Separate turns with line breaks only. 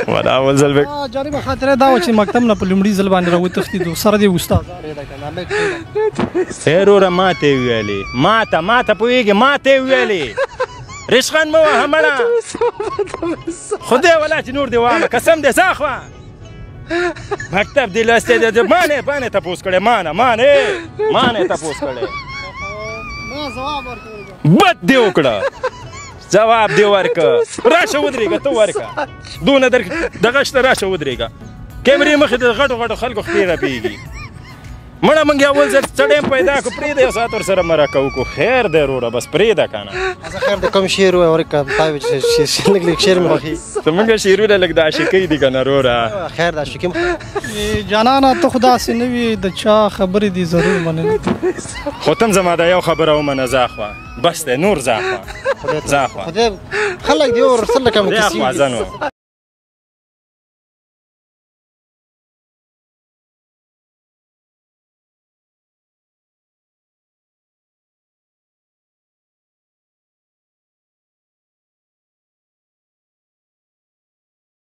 ولا اول ځل به
جالبه خاطره دا و چې مکتب نه په لومړي ځل باندې راوتښتېدو سره دې استادان یې ده که
ای وروره ما ته یې ویلې ما ته پوهېږې ما ته یې ویلې رشخند مه وهه مړه خدای ولا چې نور دې وامه قسم دې ځه خوا مکتب دې لوستی دی ما نه تپوس کړی ما نه تپوس کړی بد دې وکړه جواب دې ورکړه راشه ودرېږه ته ورکړه دونه دغه شته راشه ودرېږه کیمرې مخې د غټو خلکو خپې غپېږي مړه موږ یو ځل سړی پیدا کړو پرېږده یو ساعت ورسره مرکه وکړو خیر دی وروره بس پرېږده که نه
خیر د کوم شعر ووایه ورکړه تا وایي چې لږ شعر مې خوښېږي
زموږ شعرونه لږ د عاشقۍ دي که نه وروره
خیر د عاشقۍ جانانه ته خو داسې نه وي د چا خبرې دې ضرور منلې
خو ته هم زما دا یو خبره ومنه ځه خوا بس دی نور ځه خوا
خدای خلک دې ورسره کم کسي